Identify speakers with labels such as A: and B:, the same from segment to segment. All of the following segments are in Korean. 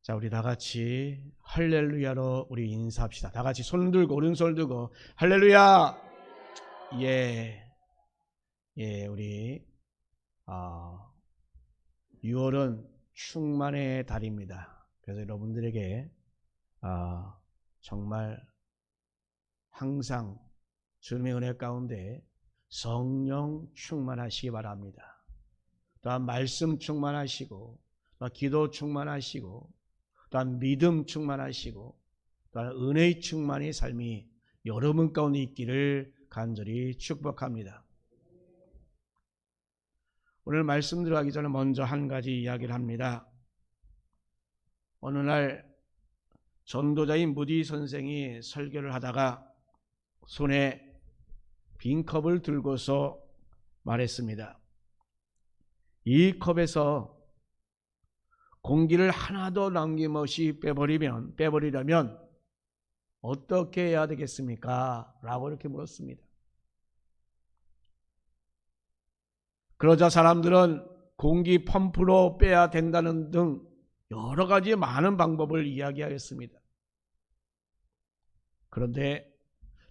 A: 자, 우리 다 같이 할렐루야로 우리 인사합시다. 다 같이 손 들고 오른손 들고 할렐루야. 우리 6월은 충만의 달입니다. 그래서 여러분들에게 정말 항상 주님의 은혜 가운데 성령 충만하시기 바랍니다. 또한 말씀 충만하시고, 또한 기도 충만하시고, 또한 믿음 충만하시고, 또한 은혜의 충만의 삶이 여러분 가운데 있기를 간절히 축복합니다. 오늘 말씀 들어가기 전에 먼저 한 가지 이야기를 합니다. 어느 날 전도자인 무디 선생이 설교를 하다가 손에 빈 컵을 들고서 말했습니다. 이 컵에서 공기를 하나도 남김없이 빼버리려면 어떻게 해야 되겠습니까? 라고 이렇게 물었습니다. 그러자 사람들은 공기 펌프로 빼야 된다는 등 여러 가지 많은 방법을 이야기하였습니다. 그런데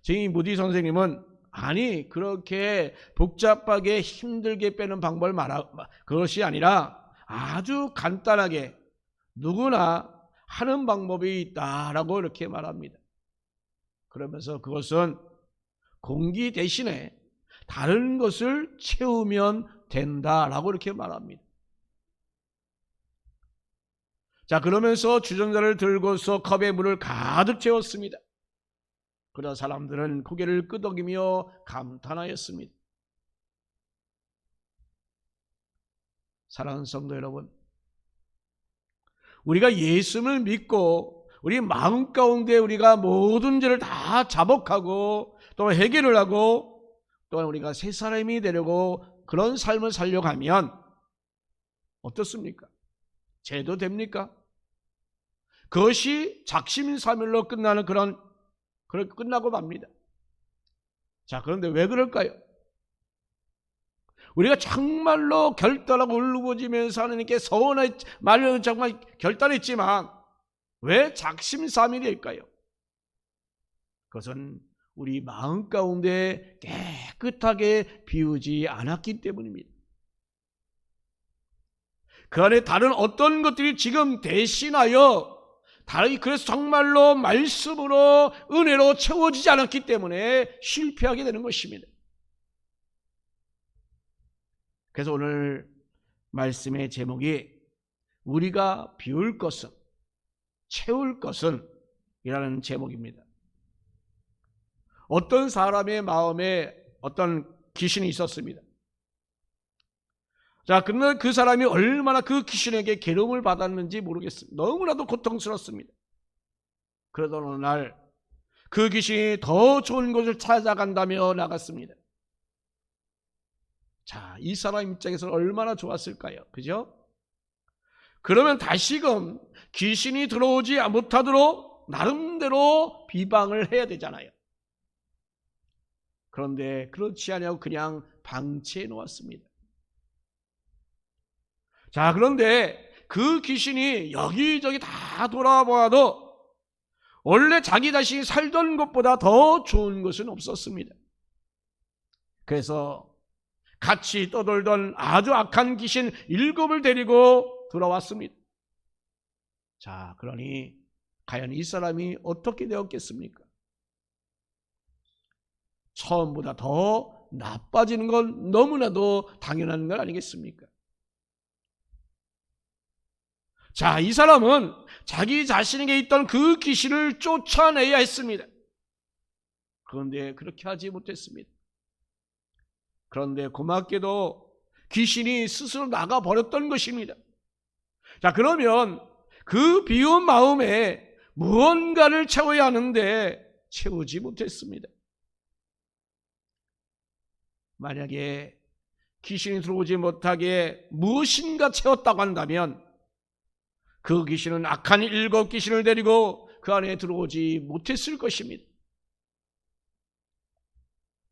A: 제 무디 선생님은 아니, 그렇게 복잡하게 힘들게 빼는 방법을 그것이 아니라 아주 간단하게 누구나 하는 방법이 있다라고 이렇게 말합니다. 그러면서 그것은 공기 대신에 다른 것을 채우면 된다라고 이렇게 말합니다. 자, 그러면서 주전자를 들고서 컵에 물을 가득 채웠습니다. 그러자 사람들은 고개를 끄덕이며 감탄하였습니다. 사랑하는 성도 여러분, 우리가 예수를 믿고 우리 마음 가운데 우리가 모든 죄를 다 자복하고 또 해결을 하고 또한 우리가 새 사람이 되려고 그런 삶을 살려고 하면 어떻습니까? 죄도 됩니까? 그것이 작심삼일로 끝나는 끝나고 맙니다. 자, 그런데 왜 그럴까요? 우리가 정말로 결단하고 울부짖으면서 하나님께 말로 정말 결단했지만 왜 작심삼일일까요? 그것은 우리 마음 가운데 깨끗하게 비우지 않았기 때문입니다. 그 안에 다른 어떤 것들이 지금 대신하여 그래서 정말로 말씀으로 은혜로 채워지지 않았기 때문에 실패하게 되는 것입니다. 그래서 오늘 말씀의 제목이 우리가 비울 것은 채울 것은 이라는 제목입니다. 어떤 사람의 마음에 어떤 귀신이 있었습니다. 자, 그러나 그 사람이 얼마나 그 귀신에게 괴로움을 받았는지 모르겠습니다. 너무나도 고통스럽습니다. 그러던 어느 날 그 귀신이 더 좋은 곳을 찾아간다며 나갔습니다. 자, 이 사람 입장에서는 얼마나 좋았을까요? 그죠? 그러면 다시금 귀신이 들어오지 못하도록 나름대로 비방을 해야 되잖아요. 그런데 그렇지 않냐고 그냥 방치해 놓았습니다. 자, 그런데 그 귀신이 여기저기 다 돌아보아도 원래 자기 자신이 살던 것보다 더 좋은 것은 없었습니다. 그래서 같이 떠돌던 아주 악한 귀신 7을 데리고 돌아왔습니다. 자, 그러니 과연 이 사람이 어떻게 되었겠습니까? 처음보다 더 나빠지는 건 너무나도 당연한 건 아니겠습니까? 자, 이 사람은 자기 자신에게 있던 그 귀신을 쫓아내야 했습니다. 그런데 그렇게 하지 못했습니다. 그런데 고맙게도 귀신이 스스로 나가버렸던 것입니다. 자, 그러면 그 비운 마음에 무언가를 채워야 하는데 채우지 못했습니다. 만약에 귀신이 들어오지 못하게 무엇인가 채웠다고 한다면 그 귀신은 악한 7 귀신을 데리고 그 안에 들어오지 못했을 것입니다.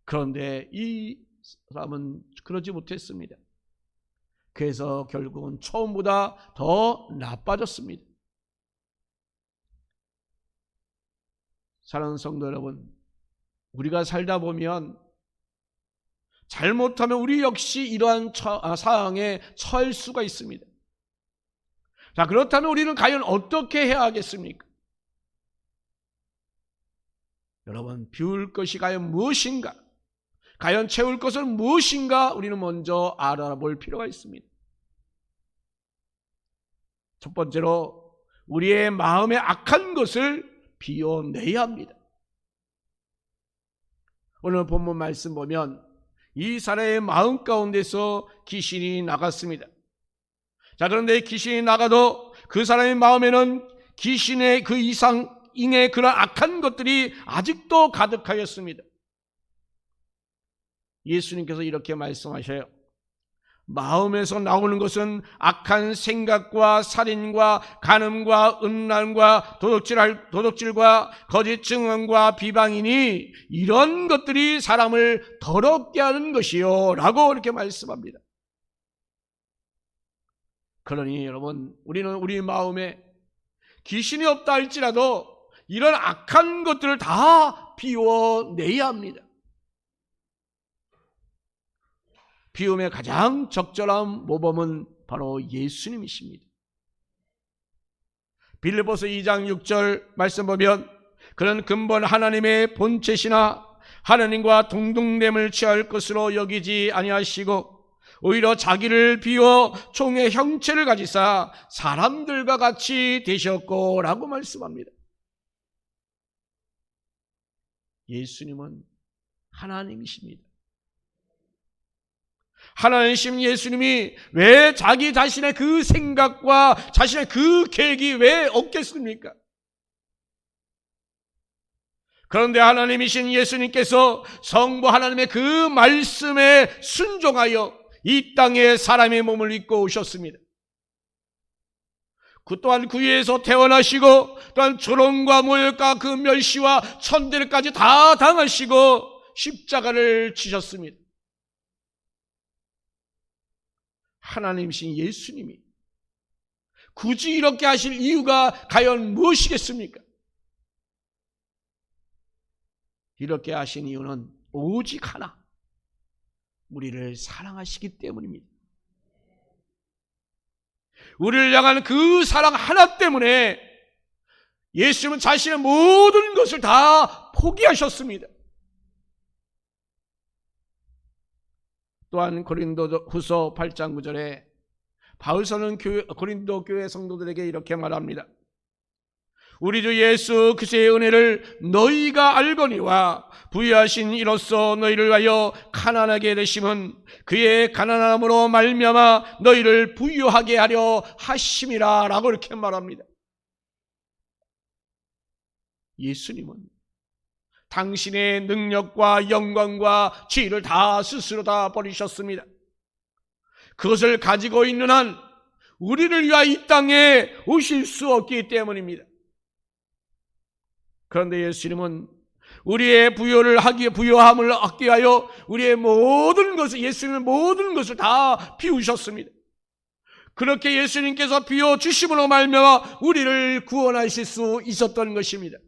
A: 그런데 이 사람은 그러지 못했습니다. 그래서 결국은 처음보다 더 나빠졌습니다. 사랑하는 성도 여러분, 우리가 살다 보면 잘못하면 우리 역시 이러한 상황에 처할 수가 있습니다. 자, 그렇다면 우리는 과연 어떻게 해야 하겠습니까? 여러분, 비울 것이 과연 무엇인가? 과연 채울 것은 무엇인가? 우리는 먼저 알아볼 필요가 있습니다. 첫 번째로 우리의 마음에 악한 것을 비워내야 합니다. 오늘 본문 말씀 보면 이 사람의 마음 가운데서 귀신이 나갔습니다. 자, 그런데 귀신이 나가도 그 사람의 마음에는 귀신의 그 이상의 그런 악한 것들이 아직도 가득하였습니다. 예수님께서 이렇게 말씀하셔요. 마음에서 나오는 것은 악한 생각과 살인과 간음과 음란과 도둑질과 거짓 증언과 비방이니 이런 것들이 사람을 더럽게 하는 것이요 라고 이렇게 말씀합니다. 그러니 여러분, 우리는 우리 마음에 귀신이 없다 할지라도 이런 악한 것들을 다 비워내야 합니다. 비움의 가장 적절한 모범은 바로 예수님이십니다. 빌립보서 2장 6절 말씀 보면 그는 근본 하나님의 본체시나 하나님과 동등됨을 취할 것으로 여기지 아니하시고 오히려 자기를 비워 종의 형체를 가지사 사람들과 같이 되셨고 라고 말씀합니다. 예수님은 하나님이십니다. 하나님이신 예수님이 왜 자기 자신의 그 생각과 자신의 그 계획이 왜 없겠습니까? 그런데 하나님이신 예수님께서 성부 하나님의 그 말씀에 순종하여 이 땅에 사람의 몸을 입고 오셨습니다. 그 또한 그 위에서 태어나시고 또한 조롱과 모욕과 그 멸시와 천대를까지 다 당하시고 십자가를 지셨습니다. 하나님이신 예수님이 굳이 이렇게 하실 이유가 과연 무엇이겠습니까? 이렇게 하신 이유는 오직 하나, 우리를 사랑하시기 때문입니다. 우리를 향한 그 사랑 하나 때문에 예수님은 자신의 모든 것을 다 포기하셨습니다. 또한 고린도후서 8장 9절에 바울서는 고린도 교회 성도들에게 이렇게 말합니다. 우리 주 예수 그리스도의 은혜를 너희가 알거니와 부유하신 이로써 너희를 하여 가난하게 되심은 그의 가난함으로 말미암아 너희를 부유하게 하려 하심이라 라고 이렇게 말합니다. 예수님은 당신의 능력과 영광과 지위를 다 스스로 다 버리셨습니다. 그것을 가지고 있는 한 우리를 위하여 이 땅에 오실 수 없기 때문입니다. 그런데 예수님은 우리의 부요함을 얻기 위하여 우리의 모든 것을, 예수님의 모든 것을 다 비우셨습니다. 그렇게 예수님께서 비워주심으로 말미암아 우리를 구원하실 수 있었던 것입니다.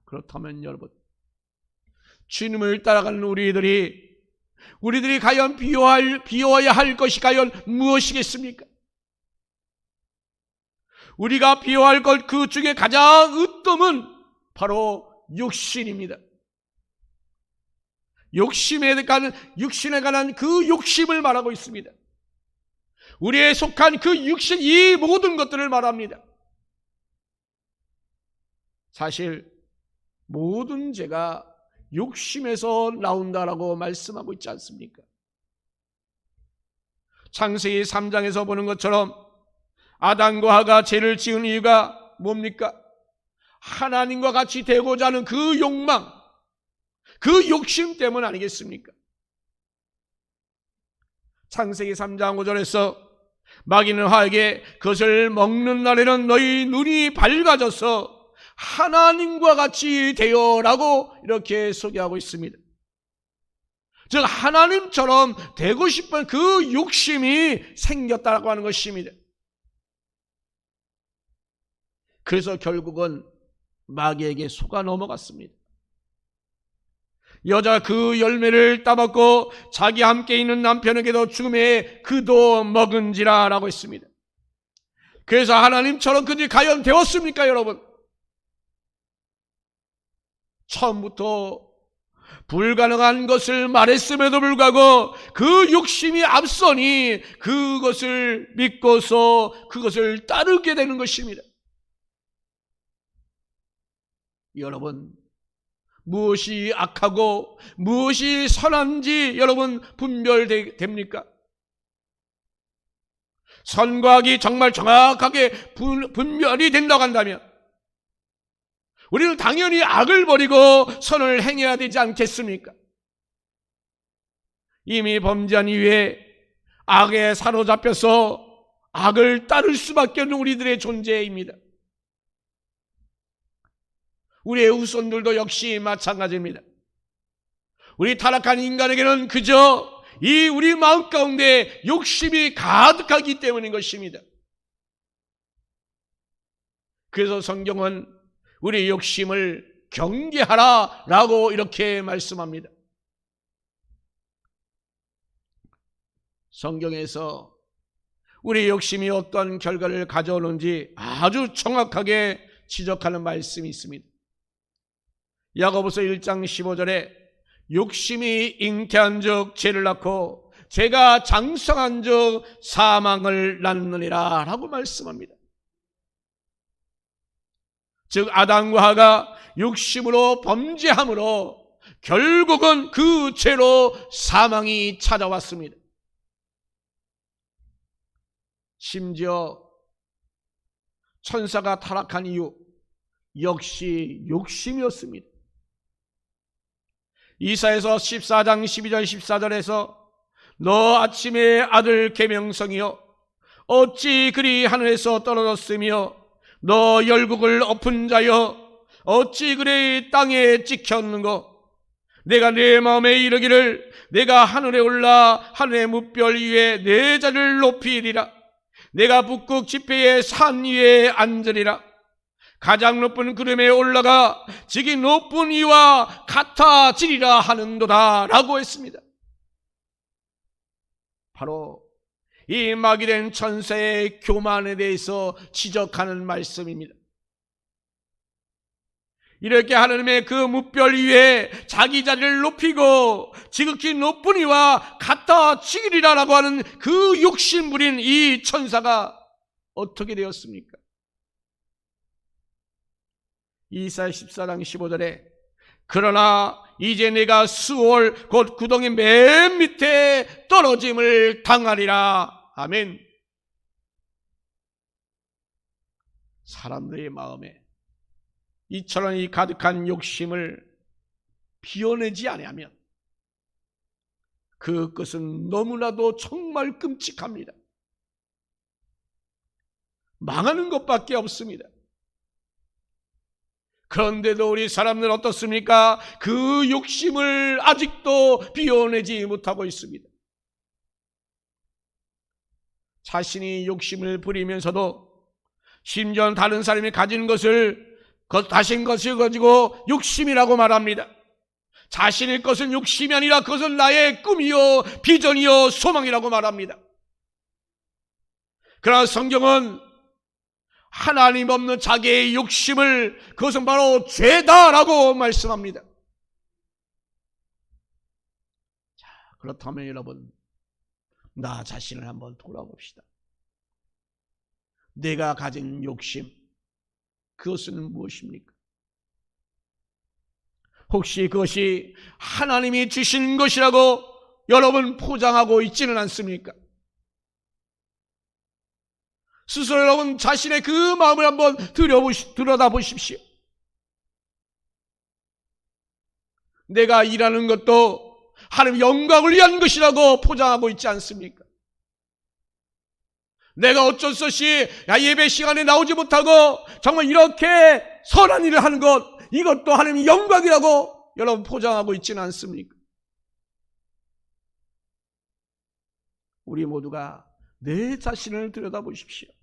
A: 그렇다면 여러분, 주님을 따라가는 우리들이 과연 비워야 할 것이 과연 무엇이겠습니까? 우리가 비워야 할 것 그 중에 가장 으뜸은 바로 육신입니다. 육신에 관한 그 욕심을 말하고 있습니다. 우리에 속한 그 육신, 이 모든 것들을 말합니다. 사실 모든 죄가 욕심에서 나온다라고 말씀하고 있지 않습니까? 창세기 3장에서 보는 것처럼 아담과 하가 죄를 지은 이유가 뭡니까? 하나님과 같이 되고자 하는 그 욕망, 그 욕심 때문 아니겠습니까? 창세기 3장 5절에서 마귀는 하에게 그것을 먹는 날에는 너희 눈이 밝아져서 하나님과 같이 되어라고 이렇게 소개하고 있습니다. 즉 하나님처럼 되고 싶은 그 욕심이 생겼다고 하는 것입니다. 그래서 결국은 마귀에게 속아 넘어갔습니다. 여자 그 열매를 따먹고 자기 함께 있는 남편에게도 죽음의 그도 먹은지라 라고 했습니다. 그래서 하나님처럼 그들이 과연 되었습니까, 여러분? 처음부터 불가능한 것을 말했음에도 불구하고 그 욕심이 앞서니 그것을 믿고서 그것을 따르게 되는 것입니다. 여러분, 무엇이 악하고 무엇이 선한지 여러분 분별됩니까? 선과 악이 정말 정확하게 분별이 된다고 한다면 우리는 당연히 악을 버리고 선을 행해야 되지 않겠습니까? 이미 범죄한 이후에 악에 사로잡혀서 악을 따를 수밖에 없는 우리들의 존재입니다. 우리의 후손들도 역시 마찬가지입니다. 우리 타락한 인간에게는 그저 이 우리 마음 가운데 욕심이 가득하기 때문인 것입니다. 그래서 성경은 우리 욕심을 경계하라 라고 이렇게 말씀합니다. 성경에서 우리 욕심이 어떤 결과를 가져오는지 아주 정확하게 지적하는 말씀이 있습니다. 야고보서 1장 15절에 욕심이 잉태한 즉 죄를 낳고 죄가 장성한 즉 사망을 낳느니라 라고 말씀합니다. 즉 아담과 하가 욕심으로 범죄함으로 결국은 그 죄로 사망이 찾아왔습니다. 심지어 천사가 타락한 이유 역시 욕심이었습니다. 이사야서 14장 12절 14절에서 너 아침의 아들 계명성이여 어찌 그리 하늘에서 떨어졌으며 너 열국을 엎은 자여 어찌 그리 땅에 찍혔는고 내가 내 마음에 이르기를 내가 하늘에 올라 하늘의 무별 위에 내 자리를 높이리라 내가 북극 지폐의 산 위에 앉으리라 가장 높은 구름에 올라가 지기 높은 이와 같아지리라 하는도다 라고 했습니다. 바로 이 마귀된 천사의 교만에 대해서 지적하는 말씀입니다. 이렇게 하나님의 그 무별 위에 자기 자리를 높이고 지극히 높은 이와 같아지리라 라고 하는 그 욕심 부린 이 천사가 어떻게 되었습니까? 이사야 14장 15절에 그러나 이제 내가 수월 곧 구덩이 맨 밑에 떨어짐을 당하리라. 아멘. 사람들의 마음에 이처럼 이 가득한 욕심을 비워내지 아니하면 그것은 너무나도 정말 끔찍합니다. 망하는 것밖에 없습니다. 그런데도 우리 사람들은 어떻습니까? 그 욕심을 아직도 비워내지 못하고 있습니다. 자신이 욕심을 부리면서도 심지어 다른 사람이 가진 것을 자신 것을 가지고 욕심이라고 말합니다. 자신의 것은 욕심이 아니라 그것은 나의 꿈이요 비전이요 소망이라고 말합니다. 그러나 성경은 하나님 없는 자기의 욕심을 그것은 바로 죄다라고 말씀합니다. 자, 그렇다면 여러분 나 자신을 한번 돌아봅시다. 내가 가진 욕심 그것은 무엇입니까? 혹시 그것이 하나님이 주신 것이라고 여러분 포장하고 있지는 않습니까? 스스로 여러분 자신의 그 마음을 한번 들여다보십시오. 내가 일하는 것도 하나님 영광을 위한 것이라고 포장하고 있지 않습니까? 내가 어쩔 수 없이 예배 시간에 나오지 못하고 정말 이렇게 선한 일을 하는 것 이것도 하나님의 영광이라고 여러분 포장하고 있지는 않습니까? 우리 모두가 내 자신을 들여다보십시오.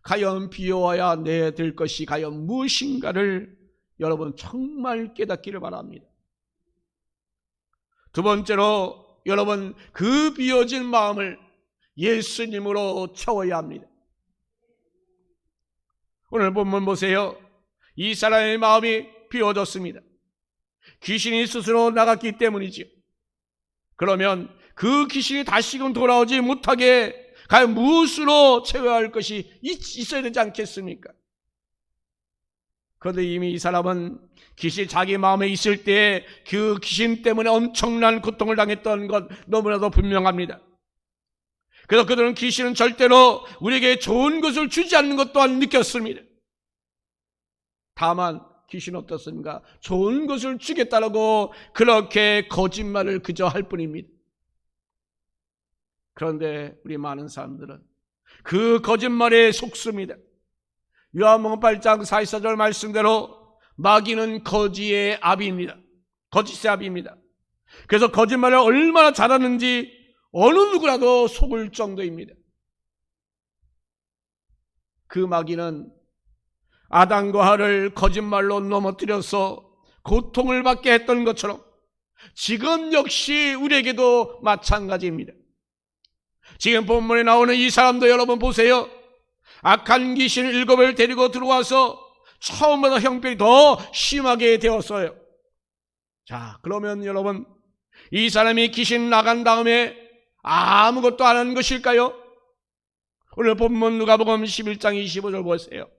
A: 과연 비워야 될 것이 과연 무엇인가를 여러분 정말 깨닫기를 바랍니다. 두 번째로 여러분 그 비워진 마음을 예수님으로 채워야 합니다. 오늘 본문 보세요. 이 사람의 마음이 비워졌습니다. 귀신이 스스로 나갔기 때문이지요. 그러면 그 귀신이 다시금 돌아오지 못하게 과연 무엇으로 채워야 할 것이 있어야 되지 않겠습니까? 그런데 이미 이 사람은 귀신이 자기 마음에 있을 때 그 귀신 때문에 엄청난 고통을 당했던 것 너무나도 분명합니다. 그래서 그들은 귀신은 절대로 우리에게 좋은 것을 주지 않는 것 또한 느꼈습니다. 다만 귀신은 어떻습니까? 좋은 것을 주겠다라고 그렇게 거짓말을 그저 할 뿐입니다. 그런데 우리 많은 사람들은 그 거짓말에 속습니다. 요한복음 8장 44절 말씀대로 마귀는 거지의 아비입니다. 거짓의 아비입니다. 그래서 거짓말을 얼마나 잘하는지 어느 누구라도 속을 정도입니다. 그 마귀는 아담과 하와를 거짓말로 넘어뜨려서 고통을 받게 했던 것처럼 지금 역시 우리에게도 마찬가지입니다. 지금 본문에 나오는 이 사람도 여러분 보세요. 악한 귀신 7을 데리고 들어와서 처음보다 형편이 더 심하게 되었어요. 자, 그러면 여러분 이 사람이 귀신 나간 다음에 아무것도 안 한 것일까요? 오늘 본문 누가복음 11장 25절 보세요.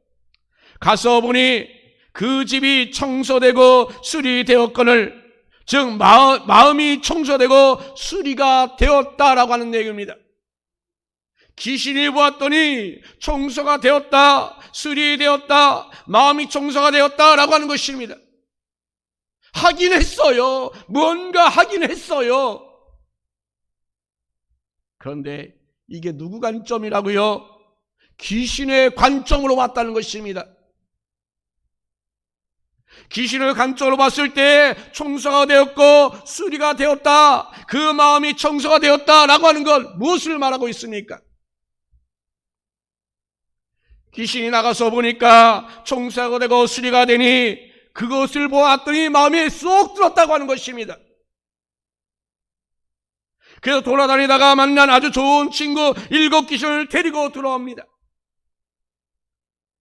A: 가서 보니 그 집이 청소되고 수리되었거늘, 즉 마음이 청소되고 수리가 되었다라고 하는 내용입니다. 귀신이 보았더니 청소가 되었다, 수리되었다, 마음이 청소가 되었다라고 하는 것입니다. 하긴 했어요. 뭔가 하긴 했어요. 그런데 이게 누구 관점이라고요? 귀신의 관점으로 봤다는 것입니다. 귀신의 관점으로 봤을 때 청소가 되었고 수리가 되었다, 그 마음이 청소가 되었다라고 하는 건 무엇을 말하고 있습니까? 귀신이 나가서 보니까 청소가 되고 수리가 되니 그것을 보았더니 마음에 쏙 들었다고 하는 것입니다. 그래서 돌아다니다가 만난 아주 좋은 친구 7 귀신을 데리고 들어옵니다.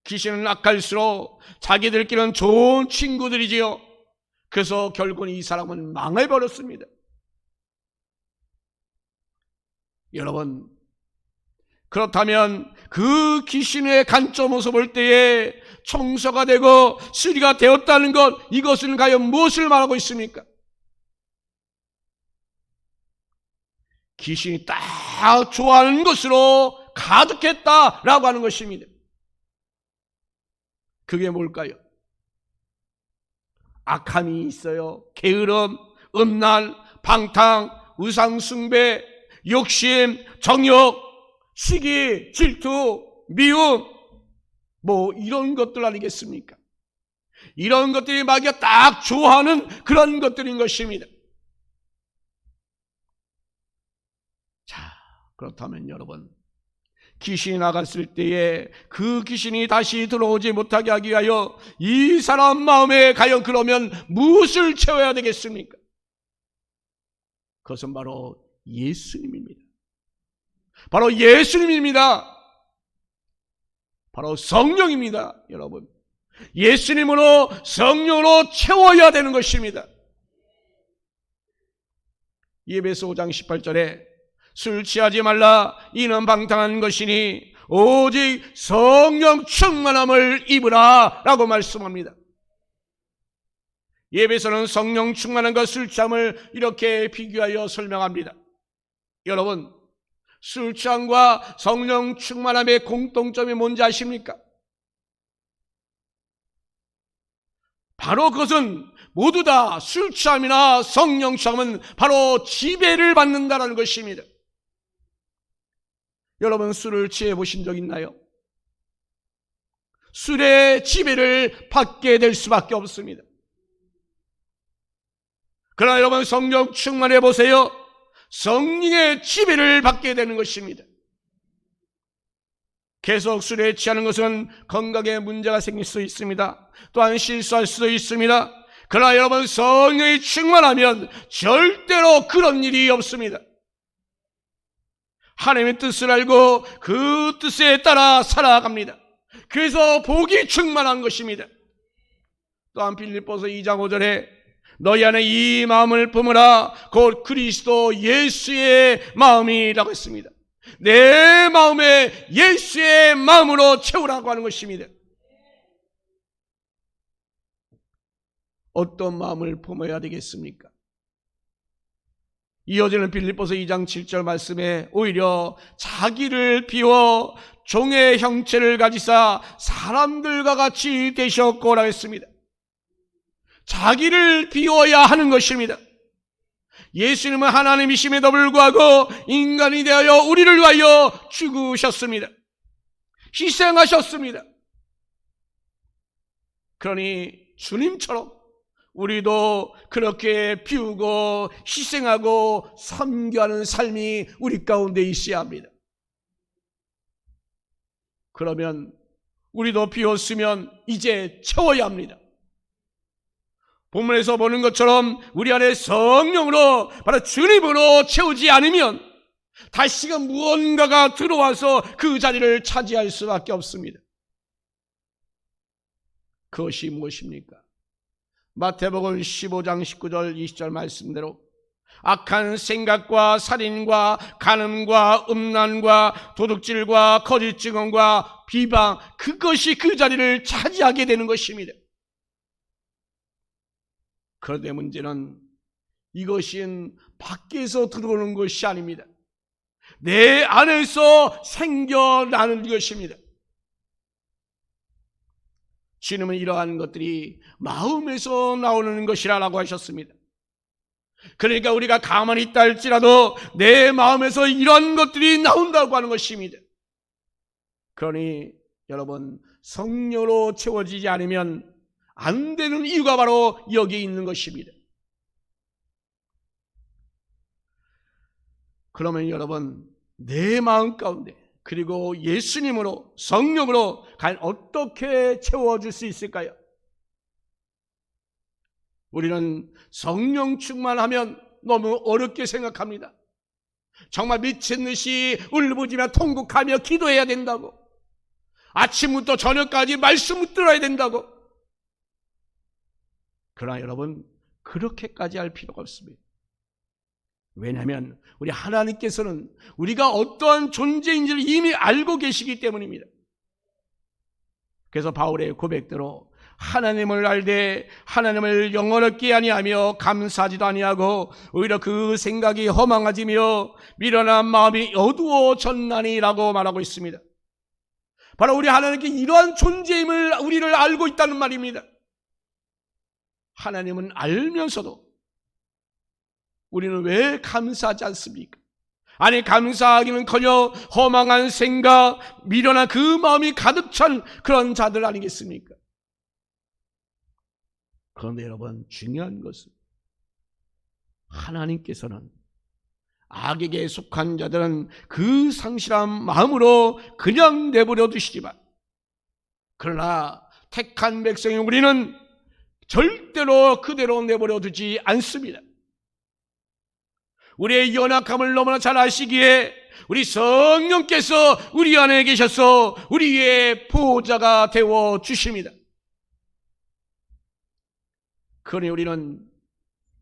A: 귀신은 악할수록 자기들끼리는 좋은 친구들이지요. 그래서 결국은 이 사람은 망해버렸습니다. 여러분, 그렇다면 그 귀신의 관점 모습을 볼 때에 청소가 되고 수리가 되었다는 것, 이것은 과연 무엇을 말하고 있습니까? 귀신이 딱 좋아하는 것으로 가득했다라고 하는 것입니다. 그게 뭘까요? 악함이 있어요. 게으름, 음란, 방탕, 우상숭배, 욕심, 정욕, 시기, 질투, 미움, 뭐 이런 것들 아니겠습니까? 이런 것들이 마귀가 딱 좋아하는 그런 것들인 것입니다. 자, 그렇다면 여러분, 귀신이 나갔을 때에 그 귀신이 다시 들어오지 못하게 하기 위하여 이 사람 마음에 과연 그러면 무엇을 채워야 되겠습니까? 그것은 바로 예수님입니다. 바로 예수님입니다. 바로 성령입니다. 여러분, 예수님으로 성령으로 채워야 되는 것입니다. 에베소 5장 18절에 술 취하지 말라, 이는 방탕한 것이니 오직 성령 충만함을 입으라 라고 말씀합니다. 에베소는 성령 충만한 것, 술 취함을 이렇게 비교하여 설명합니다. 여러분, 술 취함과 성령 충만함의 공통점이 뭔지 아십니까? 바로 그것은 모두 다 술 취함이나 성령 취함은 바로 지배를 받는다는 것입니다. 여러분, 술을 취해 보신 적 있나요? 술의 지배를 받게 될 수밖에 없습니다. 그러나 여러분, 성령 충만해 보세요. 성령의 지배를 받게 되는 것입니다. 계속 술에 취하는 것은 건강에 문제가 생길 수 있습니다. 또한 실수할 수도 있습니다. 그러나 여러분, 성령이 충만하면 절대로 그런 일이 없습니다. 하나님의 뜻을 알고 그 뜻에 따라 살아갑니다. 그래서 복이 충만한 것입니다. 또한 빌립보서 2장 5절에 너희 안에 이 마음을 품으라 곧 그리스도 예수의 마음이라고 했습니다. 내 마음에 예수의 마음으로 채우라고 하는 것입니다. 어떤 마음을 품어야 되겠습니까? 이어지는 빌립보서 2장 7절 말씀에 오히려 자기를 비워 종의 형체를 가지사 사람들과 같이 되셨고라고 했습니다. 자기를 비워야 하는 것입니다. 예수님은 하나님이심에도 불구하고 인간이 되어 우리를 위하여 죽으셨습니다. 희생하셨습니다. 그러니 주님처럼 우리도 그렇게 비우고 희생하고 섬겨하는 삶이 우리 가운데 있어야 합니다. 그러면 우리도 비웠으면 이제 채워야 합니다. 본문에서 보는 것처럼 우리 안에 성령으로 바로 주님으로 채우지 않으면 다시금 무언가가 들어와서 그 자리를 차지할 수밖에 없습니다. 그것이 무엇입니까? 마태복음 15장 19절 20절 말씀대로 악한 생각과 살인과 간음과 음란과 도둑질과 거짓 증언과 비방, 그것이 그 자리를 차지하게 되는 것입니다. 그런데 문제는 이것은 밖에서 들어오는 것이 아닙니다. 내 안에서 생겨나는 것입니다. 주님은 이러한 것들이 마음에서 나오는 것이라고 하셨습니다. 그러니까 우리가 가만히 있다 할지라도 내 마음에서 이런 것들이 나온다고 하는 것입니다. 그러니 여러분, 성령으로 채워지지 않으면 안 되는 이유가 바로 여기 있는 것입니다. 그러면 여러분, 내 마음 가운데 그리고 예수님으로 성령으로 과연 어떻게 채워줄 수 있을까요? 우리는 성령 충만하면 너무 어렵게 생각합니다. 정말 미친 듯이 울부짖으며 통곡하며 기도해야 된다고, 아침부터 저녁까지 말씀을 들어야 된다고. 그러나 여러분, 그렇게까지 할 필요가 없습니다. 왜냐하면 우리 하나님께서는 우리가 어떠한 존재인지를 이미 알고 계시기 때문입니다. 그래서 바울의 고백대로 하나님을 알되 하나님을 영원롭게 아니하며 감사하지도 아니하고 오히려 그 생각이 허망하지며 미련한 마음이 어두워졌나니라고 말하고 있습니다. 바로 우리 하나님께 이러한 존재임을 우리를 알고 있다는 말입니다. 하나님은 알면서도 우리는 왜 감사하지 않습니까? 아니, 감사하기는커녕 허망한 생각, 미련한 그 마음이 가득 찬 그런 자들 아니겠습니까? 그런데 여러분, 중요한 것은 하나님께서는 악에게 속한 자들은 그 상실한 마음으로 그냥 내버려 두시지만, 그러나 택한 백성인 우리는 절대로 그대로 내버려 두지 않습니다. 우리의 연약함을 너무나 잘 아시기에 우리 성령께서 우리 안에 계셔서 우리의 보호자가 되어 주십니다. 그러니 우리는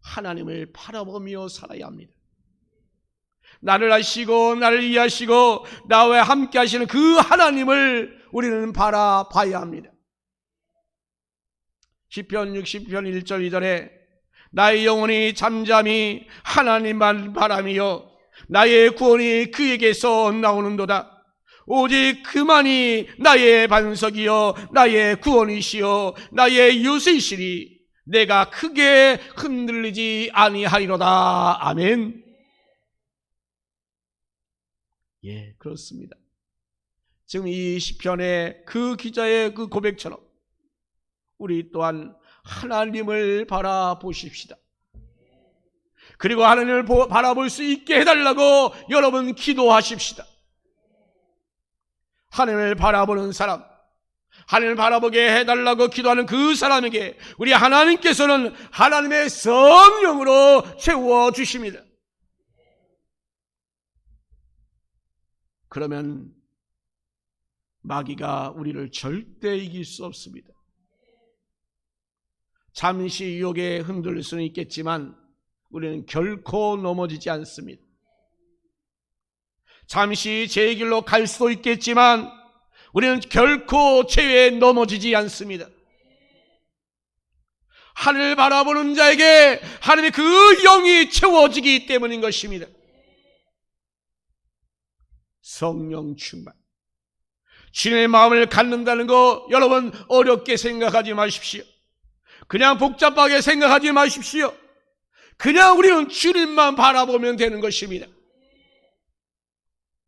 A: 하나님을 바라보며 살아야 합니다. 나를 아시고 나를 이해하시고 나와 함께 하시는 그 하나님을 우리는 바라봐야 합니다. 시편 60편 1절 2절에 나의 영혼이 잠잠히 하나님만 바라며 나의 구원이 그에게서 나오는도다. 오직 그만이 나의 반석이요 나의 구원이시요 나의 요새이시니 내가 크게 흔들리지 아니하리로다. 아멘. 예, 그렇습니다. 지금 이 시편의 그 기자의 그 고백처럼 우리 또한 하나님을 바라보십시다. 그리고 하나님을 바라볼 수 있게 해달라고 여러분 기도하십시다. 하나님을 바라보는 사람, 하나님을 바라보게 해달라고 기도하는 그 사람에게 우리 하나님께서는 하나님의 성령으로 채워주십니다. 그러면 마귀가 우리를 절대 이길 수 없습니다. 잠시 유혹에 흔들릴 수는 있겠지만 우리는 결코 넘어지지 않습니다. 잠시 제 길로 갈 수도 있겠지만 우리는 결코 죄에 넘어지지 않습니다. 하늘을 바라보는 자에게 하나님의 그 영이 채워지기 때문인 것입니다. 성령 충만, 주님의 마음을 갖는다는 거 여러분 어렵게 생각하지 마십시오. 그냥 복잡하게 생각하지 마십시오. 그냥 우리는 주님만 바라보면 되는 것입니다.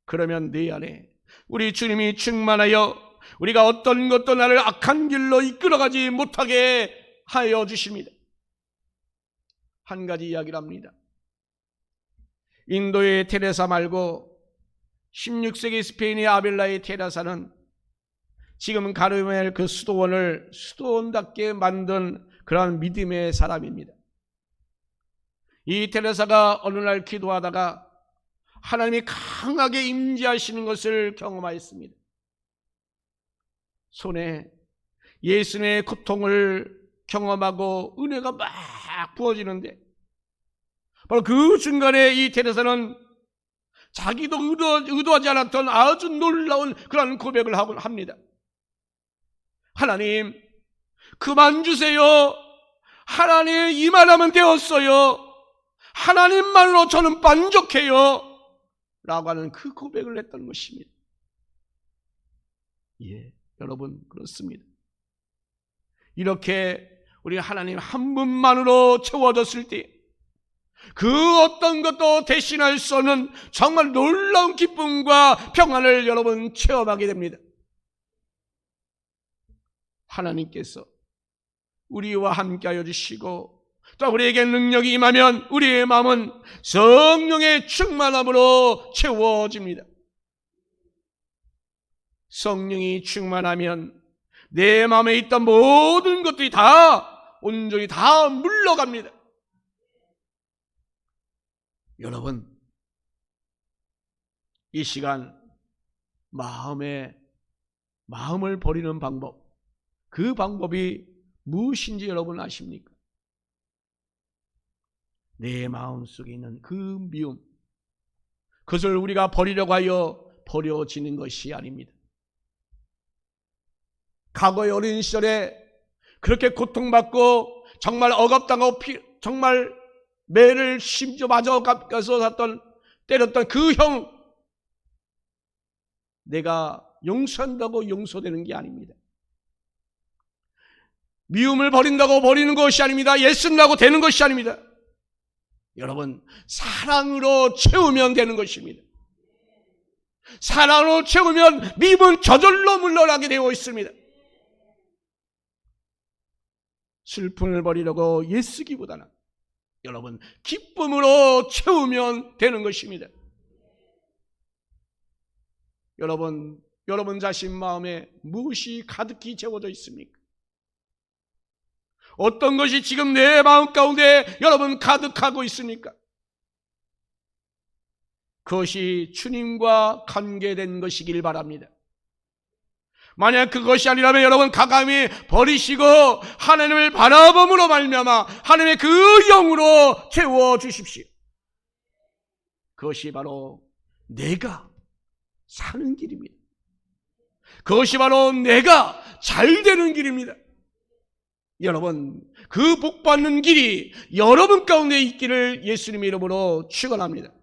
A: 그러면 내 안에 우리 주님이 충만하여 우리가 어떤 것도 나를 악한 길로 이끌어가지 못하게 하여 주십니다. 한 가지 이야기를 합니다. 인도의 테레사 말고 16세기 스페인의 아벨라의 테레사는 지금 가르멜 그 수도원을 수도원답게 만든 그러한 믿음의 사람입니다. 이 테레사가 어느 날 기도하다가 하나님이 강하게 임재하시는 것을 경험하였습니다. 손에 예수님의 고통을 경험하고 은혜가 막 부어지는데 바로 그 순간에 이 테레사는 자기도 의도하지 않았던 아주 놀라운 그런 고백을 합니다. 하나님, 그만 주세요. 하나님 이만하면 되었어요. 하나님만으로 저는 만족해요. 라고 하는 그 고백을 했던 것입니다. 예, 여러분 그렇습니다. 이렇게 우리 하나님 한 분만으로 채워졌을 때 그 어떤 것도 대신할 수 없는 정말 놀라운 기쁨과 평안을 여러분 체험하게 됩니다. 하나님께서 우리와 함께하여 주시고 또 우리에게 능력이 임하면 우리의 마음은 성령의 충만함으로 채워집니다. 성령이 충만하면 내 마음에 있던 모든 것들이 다 온전히 다 물러갑니다. 여러분, 이 시간 마음을 버리는 방법, 그 방법이 무엇인지 여러분 아십니까? 내 마음속에 있는 그 미움, 그것을 우리가 버리려고 하여 버려지는 것이 아닙니다. 과거의 어린 시절에 그렇게 고통받고 정말 억압당하고 정말 매를 심지어 맞아 가서 때렸던 그 형, 내가 용서한다고 용서되는 게 아닙니다. 미움을 버린다고 버리는 것이 아닙니다. 예쓴다고 되는 것이 아닙니다. 여러분, 사랑으로 채우면 되는 것입니다. 사랑으로 채우면 미움은 저절로 물러나게 되어 있습니다. 슬픔을 버리려고 애쓰기보다는 여러분 기쁨으로 채우면 되는 것입니다. 여러분 자신 마음에 무엇이 가득히 채워져 있습니까? 어떤 것이 지금 내 마음 가운데 여러분 가득하고 있습니까? 그것이 주님과 관계된 것이길 바랍니다. 만약 그것이 아니라면 여러분 가감히 버리시고 하나님을 바라봄으로 말미암아 하나님의 그 영으로 채워주십시오. 그것이 바로 내가 사는 길입니다. 그것이 바로 내가 잘 되는 길입니다. 여러분, 그 복받는 길이 여러분 가운데 있기를 예수님의 이름으로 축원합니다.